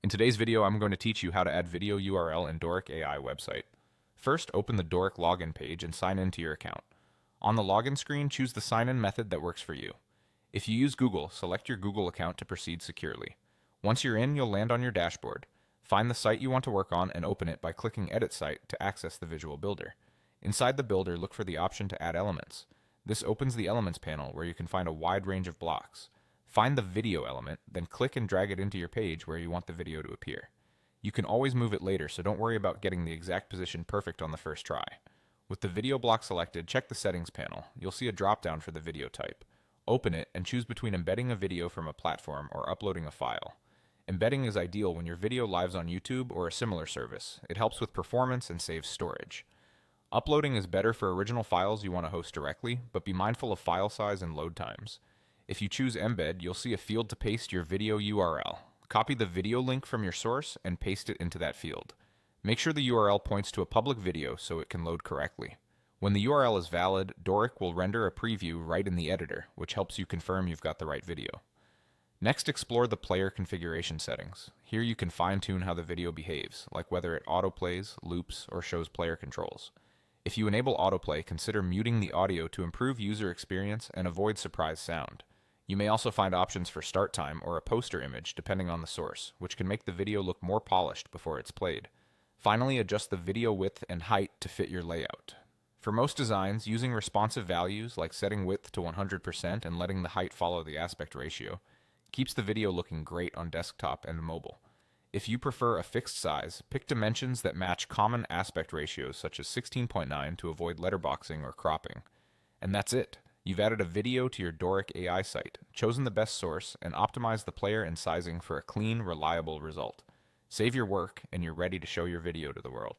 In today's video, I'm going to teach you how to add video URL in Dorik AI website. First, open the Dorik login page and sign in to your account. On the login screen, choose the sign-in method that works for you. If you use Google, select your Google account to proceed securely. Once you're in, you'll land on your dashboard. Find the site you want to work on and open it by clicking Edit Site to access the Visual Builder. Inside the builder, look for the option to add elements. This opens the Elements panel where you can find a wide range of blocks. Find the video element, then click and drag it into your page where you want the video to appear. You can always move it later, so don't worry about getting the exact position perfect on the first try. With the video block selected, check the settings panel. You'll see a drop-down for the video type. Open it and choose between embedding a video from a platform or uploading a file. Embedding is ideal when your video lives on YouTube or a similar service. It helps with performance and saves storage. Uploading is better for original files you want to host directly, but be mindful of file size and load times. If you choose embed, you'll see a field to paste your video URL. Copy the video link from your source and paste it into that field. Make sure the URL points to a public video so it can load correctly. When the URL is valid, Dorik will render a preview right in the editor, which helps you confirm you've got the right video. Next, explore the player configuration settings. Here you can fine-tune how the video behaves, like whether it autoplays, loops, or shows player controls. If you enable autoplay, consider muting the audio to improve user experience and avoid surprise sound. You may also find options for start time or a poster image depending on the source, which can make the video look more polished before it's played. Finally, adjust the video width and height to fit your layout. For most designs, using responsive values like setting width to 100% and letting the height follow the aspect ratio keeps the video looking great on desktop and mobile. If you prefer a fixed size, pick dimensions that match common aspect ratios such as 16:9 to avoid letterboxing or cropping. And that's it. You've added a video to your Dorik AI site, chosen the best source, and optimized the player and sizing for a clean, reliable result. Save your work, and you're ready to show your video to the world.